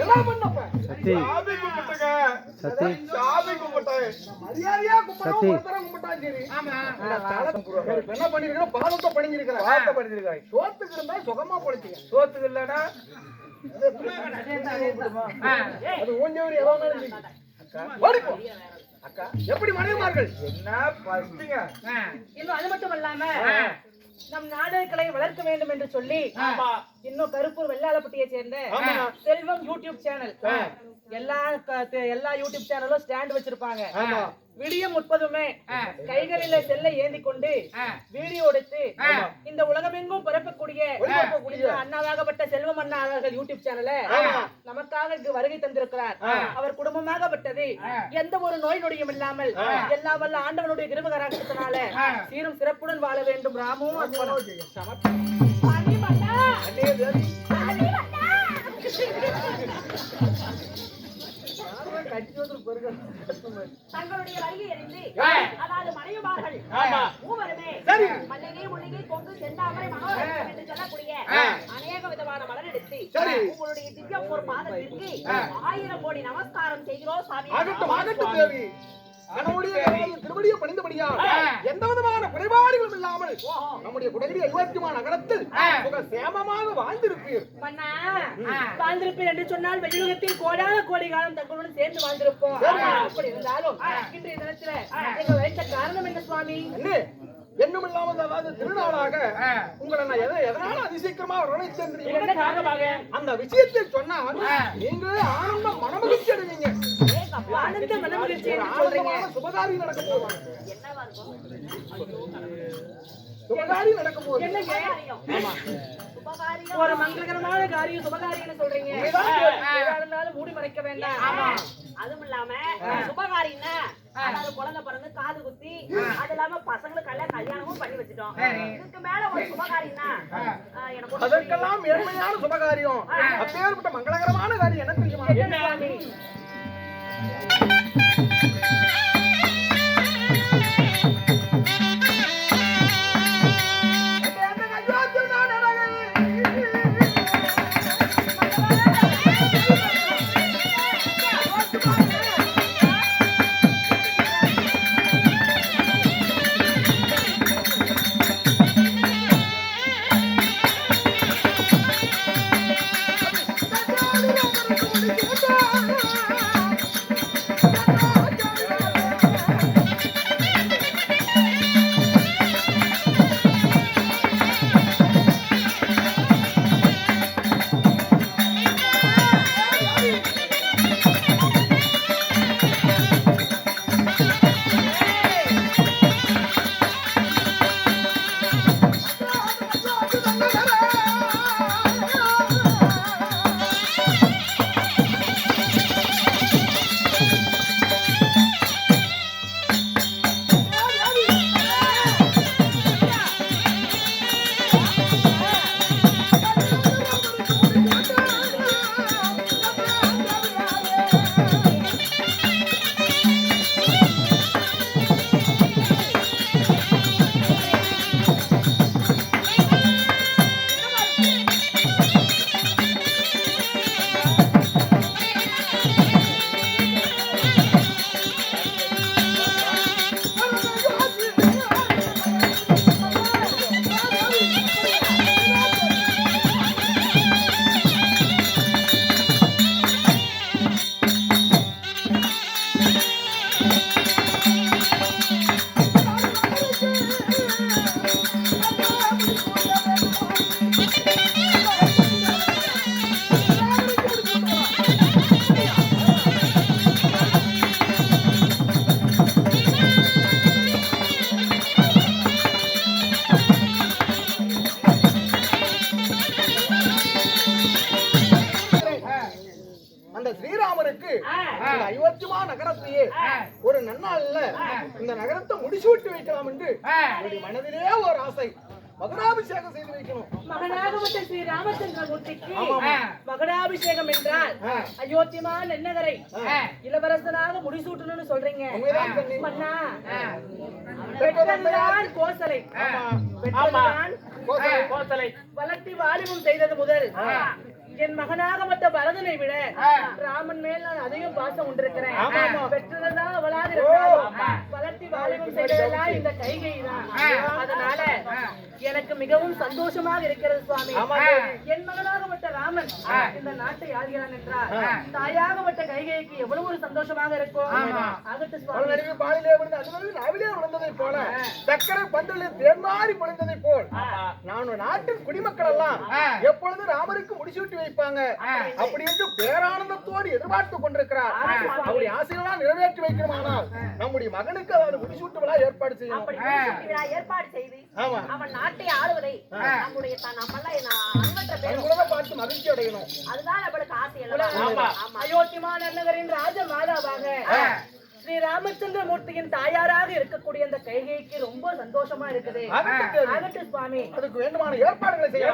எல்லாம் பண்ணப்ப சத்தி சாமி கும்பிட்டுங்க. சத்தி சாமி கும்பிட்டேன். மரியாதையா கும்பிட்டோம். ஒருத்தரம் கும்பிட்டா சரி. ஆமா. என்ன பண்ணிருக்கேன்? பாதத்தை பண்ணிருக்கிறேன். பாதத்தை பண்ணிருக்கேன். சோத்துக்கு இருந்தா சுகமா பொழைச்சிங்க. சோத்துக்கு இல்லடா அது ஊஞ்சவரி எவ்வளவு ஓடிப்போ. அக்கா எப்படி மனைவிமார்கள் என்ன பஸ்டிங்க. இன்னும் அது மட்டும் இல்லாம நம் நாடகங்களை வளர்க்க வேண்டும் என்று சொல்லி இன்னும் கருப்பூர் வெள்ளாளப்பட்டியை சேர்ந்த செல்வம் யூடியூப் சேனல் எல்லா யூடியூப் சேனலும் ஸ்டாண்ட் வச்சிருப்பாங்க. விடிய முற்பதுமே கைகளில செல்லை ஏந்தி கொண்டு வீடியோ எடுத்து இந்த உலகமெங்கும் பரப்பக்கூடிய அண்ணாவாகப்பட்ட செல்வம் அண்ணா அவர்கள் யூடியூப் சேனலை நமக்காக இங்கு வருகை தந்திருக்கிறார். அவர் குடும்பமாகப்பட்டது எந்த ஒரு நோய் நொடியும் இல்லாமல் எல்லா வல்ல ஆண்டவனுடைய கிருபகராட்சத்தினால சீரும் சிறப்புடன் வாழ வேண்டும். ராமும் தங்களுடைய வருகை அறிந்து அதாவது மனைவிமார்கள் மூவருமே மல்லிகை முள்ளிகை கொங்கு செந்தாமரை மனோரகம் என்று சொல்லக்கூடிய அநேக விதமான மலர் எடுத்து உங்களுடைய திவ்யப்பூர் பாதத்திற்கு 1000 கோடி நமஸ்காரம் செய்கிறோம் சாமி. திருவடியை பணிந்தபடியா எந்த விதமான குறைபாடுகளும் இல்லாமல் நம்முடைய குடகிரி 70 நகரத்தில் சேமமாக வாழ்ந்திருப்பீர். வாழ்ந்திருப்பீர் என்று சொன்னால் வெளியுலகத்தில் கோடான கோடி காலம் தங்களுடன் சேர்ந்து வாழ்ந்திருப்போம். அப்படி இருந்தாலும் இன்றைய தினத்துல எங்கள் வைத்த காரணம் என்ன சுவாமி? என்னும் இல்லாமல் அதாவது திருநாளாக உங்களை நான் எதனால அதிசீக்கிரமா அந்த விஷயத்தை சொன்னா நீங்களே ஆனந்த மனமகிழ்ச்சி அடைவீங்க. ஆனந்த மனமகிழ்ச்சி சுபகாரி நடக்க போவாங்க. சுபகாரி நடக்க போகுது. ஒரு மங்களகரமான காரியம் சுபகாரியம்னு சொல்றீங்க. இருந்தாலும் மூடி மறைக்க வேண்டாம். அதுவும் இல்லாம சுபகாரின்னா அதாவது குழந்தை பிறந்து காது குத்தி அது இல்லாம பசங்களுக்கு கல்யாணமும் பண்ணி வச்சுட்டோம். இதுக்கு மேல ஒரு சுபகாரின்னா எனக்கு அதற்கெல்லாம் ஏழ்மையான சுபகாரியம். அப்பேற்பட்ட மங்களகரமான காரியம் என்ன தெரியுமா? நகரத்தையே ஒரு நன்னாள்ல இந்த நகரத்தை முடிசூட்டி வைக்கலாம் என்று மனதிலே ஒரு ஆசை. மகுடாபிஷேகம் செய்து வைக்கணும். மகனாகப்பட்ட ஸ்ரீ ராமச்சந்திரமூர்த்திக்கு மகுடாபிஷேகம் என்றால் அயோத்தியமா நன்னகரை இளவரசனாக முடிசூட்டணும்னு சொல்றீங்க. மன்னா பெற்றதுதான் கோசலை, பெற்றதுதான் கோசலை வளர்த்தி வாலிபம் செய்தது முதல் என் மகனாகப்பட்ட பரதனை விட ராமன் மேல் நான் அதிகம் பாசம் கொண்டிருக்கிறேன். பெற்றதுதான் அவளாக இருந்தாலும் வளர்த்தி வாலிபம் செய்ததெல்லாம் இந்த கைகை தான். அதனால எனக்கு மிகவும் சந்தோஷமாக இருக்கிறது சுவாமி. என் மகனாகப்பட்ட ராமன் இந்த நாட்டை ஆள்கிறான் என்றால் தாயாகப்பட்ட கைகைக்கு எவ்வளவு ஒரு சந்தோஷமாக இருக்கும். ஆகட்டு சுவாமி. பாலிலே விழுந்து அதுவரை நாவிலே விழுந்ததை போல சக்கரை பந்தலில் தேர்மாறி பொழிந்ததை போல் நான் நாட்டின் குடிமக்கள் எல்லாம் எப்பொழுதும் ராமருக்கு முடிசூட்டி வைப்பாங்க அப்படி என்று பேரானந்தத்தோடு எதிர்பார்த்து கொண்டிருக்கிறார். அவருடைய ஆசையெல்லாம் நிறைவேற்றி வைக்கிறோமானால் நம்முடைய மகனுக்கு அதாவது முடிசூட்டு விழா ஏற்பாடு செய்யணும். அப்படி முடிசூட்டு விழா ஏற்பாடு செய்து அவன் நாட்டை ஆளுவதை நம்முடைய அன்பற்ற பேர் பார்த்து மகிழ்ச்சி அடையணும். அதுதான் நம்மளுக்கு ஆசை எல்லாம். அயோத்திமா நன்னகரின் ராஜ மாதாவாக ஸ்ரீ ராமச்சந்திர மூர்த்தியின் தாயாராக இருக்கக்கூடிய அந்த கைகைக்கு ரொம்ப சந்தோஷமா இருக்குது. ஆகட்டும் சுவாமி. அதுக்கு வேண்டுமான ஏற்பாடுகளை செய்ய